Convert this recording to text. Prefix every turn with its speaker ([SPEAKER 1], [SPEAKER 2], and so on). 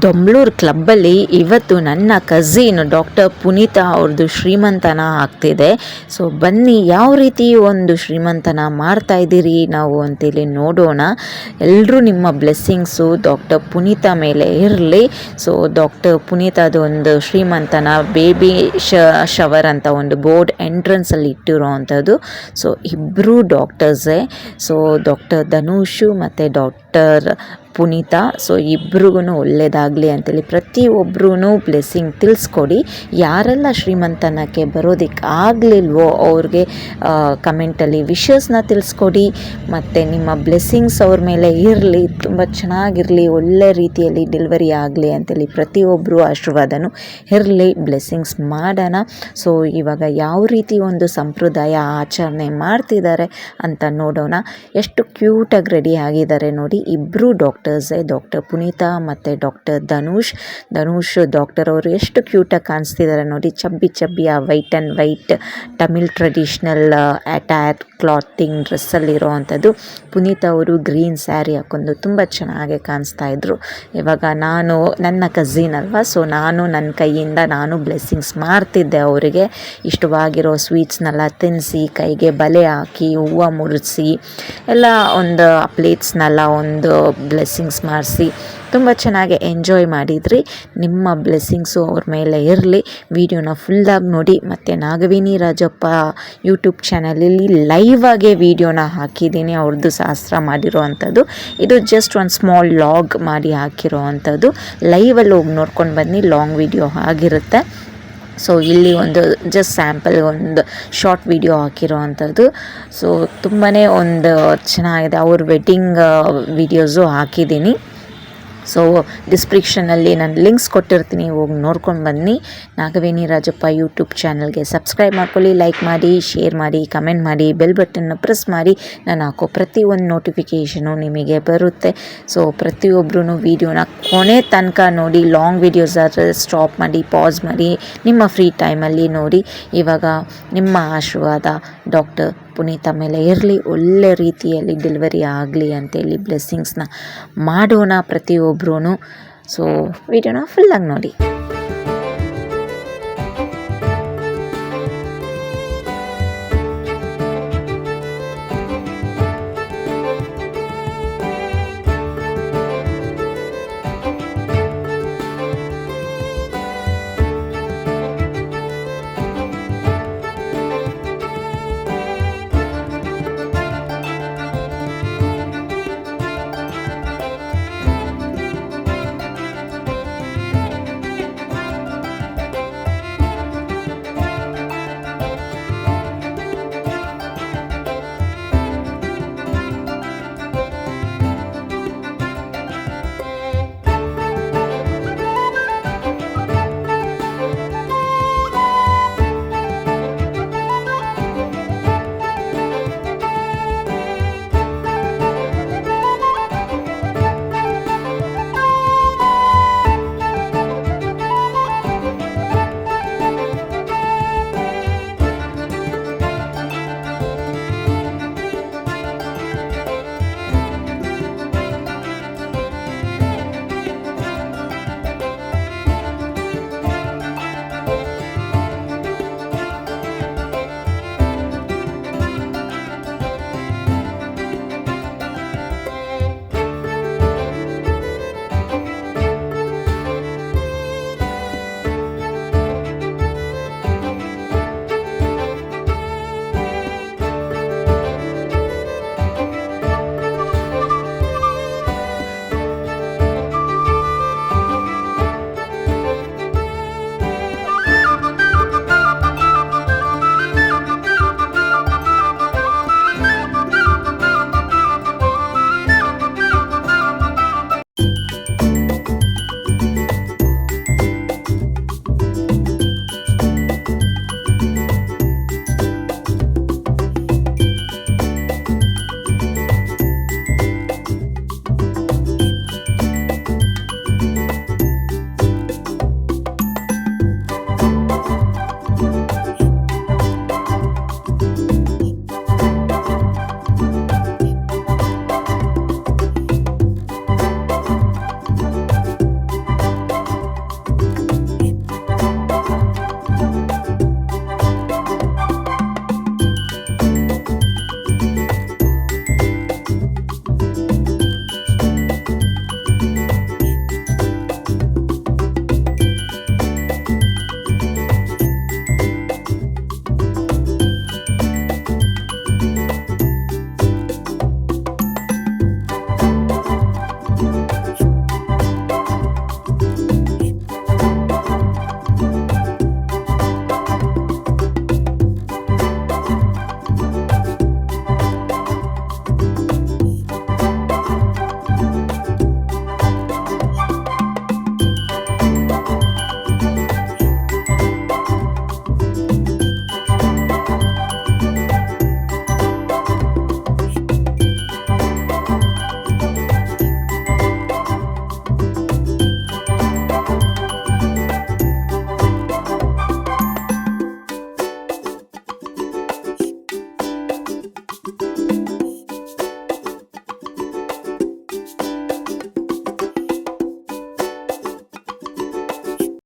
[SPEAKER 1] ದೊಂಬ್ಳೂರು ಕ್ಲಬ್ಬಲ್ಲಿ ಇವತ್ತು ನನ್ನ cousin doctor Puneetha ಅವ್ರದ್ದು ಶ್ರೀಮಂತನ ಆಗ್ತಿದೆ. ಸೊ ಬನ್ನಿ ಯಾವ ರೀತಿ ಒಂದು ಶ್ರೀಮಂತನ ಮಾಡ್ತಾ ಇದ್ದೀರಿ ನಾವು ಅಂತೇಳಿ ನೋಡೋಣ. ಎಲ್ಲರೂ ನಿಮ್ಮ ಬ್ಲೆಸ್ಸಿಂಗ್ಸು ಡಾಕ್ಟರ್ ಪುನೀತಾ ಮೇಲೆ ಇರಲಿ. ಸೊ ಡಾಕ್ಟರ್ ಪುನೀತಾದು ಒಂದು ಶ್ರೀಮಂತನ ಬೇಬಿ ಶವರ್ ಅಂತ ಒಂದು ಬೋರ್ಡ್ ಎಂಟ್ರೆನ್ಸಲ್ಲಿ ಇಟ್ಟಿರೋ ಅಂಥದ್ದು. ಸೊ ಇಬ್ಬರು ಡಾಕ್ಟರ್ಸೇ. ಸೊ ಡಾಕ್ಟರ್ ಧನುಷು ಮತ್ತು ಡಾಕ್ಟರ್ ಪುನೀತಾ. ಸೊ ಇಬ್ರಿಗೂ ಒಳ್ಳೆಯದಾಗಲಿ ಅಂತೇಳಿ ಪ್ರತಿಯೊಬ್ಬರೂ ಬ್ಲೆಸ್ಸಿಂಗ್ ತಿಳಿಸ್ಕೊಡಿ. ಯಾರೆಲ್ಲ ಶ್ರೀಮಂತನಕ್ಕೆ ಬರೋದಕ್ಕೆ ಆಗಲಿಲ್ವೋ ಅವ್ರಿಗೆ ಕಮೆಂಟಲ್ಲಿ ವಿಶಸ್ನ ತಿಳಿಸ್ಕೊಡಿ. ಮತ್ತು ನಿಮ್ಮ ಬ್ಲೆಸ್ಸಿಂಗ್ಸ್ ಅವ್ರ ಮೇಲೆ ಇರಲಿ, ತುಂಬ ಚೆನ್ನಾಗಿರಲಿ, ಒಳ್ಳೆ ರೀತಿಯಲ್ಲಿ ಡೆಲಿವರಿ ಆಗಲಿ ಅಂತೇಳಿ ಪ್ರತಿಯೊಬ್ಬರು ಆಶೀರ್ವಾದನೂ ಇರಲಿ. ಬ್ಲೆಸ್ಸಿಂಗ್ಸ್ ಮಾಡೋಣ. ಸೊ ಇವಾಗ ಯಾವ ರೀತಿ ಒಂದು ಸಂಪ್ರದಾಯ ಆಚರಣೆ ಮಾಡ್ತಿದ್ದಾರೆ ಅಂತ ನೋಡೋಣ. ಎಷ್ಟು ಕ್ಯೂಟಾಗಿ ರೆಡಿ ಆಗಿದ್ದಾರೆ ನೋಡಿ. ಇಬ್ಬರು ಡಾಕ್ಟರ್ ಪುನೀತಾ ಮತ್ತು ಡಾಕ್ಟರ್ ಧನುಷ್ ಡಾಕ್ಟರ್ ಅವರು ಎಷ್ಟು ಕ್ಯೂಟಾಗಿ ಕಾಣಿಸ್ತಿದ್ದಾರೆ ನೋಡಿ. ಚಬ್ಬಿ ಆ white and white Tamil traditional attire clothing ಡ್ರೆಸ್ಸಲ್ಲಿರೋ ಅಂಥದ್ದು. ಪುನೀತಾ ಅವರು ಗ್ರೀನ್ ಸ್ಯಾರಿ ಹಾಕೊಂಡು ತುಂಬ ಚೆನ್ನಾಗಿ ಕಾಣಿಸ್ತಾ ಇದ್ರು. ಇವಾಗ ನಾನು ನನ್ನ ಕಝಿನ್ ಅಲ್ವಾ, ಸೊ ನನ್ನ ಕೈಯಿಂದ ಬ್ಲೆಸ್ಸಿಂಗ್ಸ್ ಮಾಡ್ತಿದ್ದೆ. ಅವರಿಗೆ ಇಷ್ಟವಾಗಿರೋ ಸ್ವೀಟ್ಸ್ನೆಲ್ಲ ತಿನ್ನಿಸಿ, ಕೈಗೆ ಬಲೆ ಹಾಕಿ, ಹೂವು ಮುಡಿಸಿ ಎಲ್ಲ ಒಂದು ಪ್ಲೇಟ್ಸ್ನೆಲ್ಲ ಒಂದು ಬ್ಲೆಸ್ಸಿಂಗ್ಸ್ ಮಾಡಿಸಿ ತುಂಬ ಚೆನ್ನಾಗಿ ಎಂಜಾಯ್ ಮಾಡಿದ್ರಿ. ನಿಮ್ಮ ಬ್ಲೆಸ್ಸಿಂಗ್ಸು ಅವ್ರ ಮೇಲೆ ಇರಲಿ. ವಿಡಿಯೋನ ಫುಲ್ಲಾಗಿ ನೋಡಿ. ಮತ್ತು ನಾಗವೇಣಿ ರಾಜಪ್ಪ ಯೂಟ್ಯೂಬ್ ಚಾನಲಲ್ಲಿ ಲೈವ್ ಆಗೇ ವಿಡಿಯೋನ ಹಾಕಿದ್ದೀನಿ. ಅವ್ರದ್ದು ಶಾಸ್ತ್ರ ಮಾಡಿರೋ ಅಂಥದ್ದು. ಇದು ಜಸ್ಟ್ ಒಂದು ಸ್ಮಾಲ್ ಲಾಗ್ ಮಾಡಿ ಹಾಕಿರೋ ಅಂಥದ್ದು. ಲೈವಲ್ಲಿ ಹೋಗಿ ನೋಡ್ಕೊಂಡು ಬನ್ನಿ, ಲಾಂಗ್ ವಿಡಿಯೋ ಆಗಿರುತ್ತೆ. ಸೊ ಇಲ್ಲಿ ಒಂದು ಜಸ್ಟ್ ಸ್ಯಾಂಪಲ್ ಒಂದು ಶಾರ್ಟ್ ವಿಡಿಯೋ ಹಾಕಿರೋ ಅಂಥದ್ದು. ಸೊ ತುಂಬಾ ಒಂದು ಚೆನ್ನಾಗಿದೆ. ಅವ್ರ ವೆಡ್ಡಿಂಗ್ ವಿಡಿಯೋಸು ಹಾಕಿದ್ದೀನಿ. ಸೊ ಡಿಸ್ಕ್ರಿಪ್ಷನಲ್ಲಿ ನಾನು ಲಿಂಕ್ಸ್ ಕೊಟ್ಟಿರ್ತೀನಿ, ಹೋಗಿ ನೋಡ್ಕೊಂಡು ಬನ್ನಿ. ನಾಗವೇಣಿ ರಾಜಪ್ಪ ಯೂಟ್ಯೂಬ್ ಚಾನಲ್ಗೆ ಸಬ್ಸ್ಕ್ರೈಬ್ ಮಾಡ್ಕೊಳ್ಳಿ, ಲೈಕ್ ಮಾಡಿ, ಶೇರ್ ಮಾಡಿ, ಕಮೆಂಟ್ ಮಾಡಿ, ಬೆಲ್ ಬಟನ್ನ ಪ್ರೆಸ್ ಮಾಡಿ. ನಾನು ಹಾಕೋ ಪ್ರತಿಯೊಂದು ನೋಟಿಫಿಕೇಷನು ನಿಮಗೆ ಬರುತ್ತೆ. ಸೊ ಪ್ರತಿಯೊಬ್ಬರೂ ವೀಡಿಯೋನ ಕೊನೆ ತನಕ ನೋಡಿ. ಲಾಂಗ್ ವೀಡಿಯೋಸ್ ಆದರೆ ಸ್ಟಾಪ್ ಮಾಡಿ, ಪಾಸ್ ಮಾಡಿ, ನಿಮ್ಮ ಫ್ರೀ ಟೈಮಲ್ಲಿ ನೋಡಿ. ಇವಾಗ ನಿಮ್ಮ ಆಶೀರ್ವಾದ ಡಾಕ್ಟರ್ ಪುನೀತಾ ಮೇಲೆ ಇರಲಿ. ಒಳ್ಳೆ ರೀತಿಯಲ್ಲಿ ಡೆಲಿವರಿ ಆಗಲಿ ಅಂತೇಳಿ ಬ್ಲೆಸ್ಸಿಂಗ್ಸ್ನ ಮಾಡೋಣ ಪ್ರತಿಯೊಬ್ಬರೂ. ಸೊ ವಿಡಿಯೋನ ಫುಲ್ಲಾಗಿ ನೋಡಿ.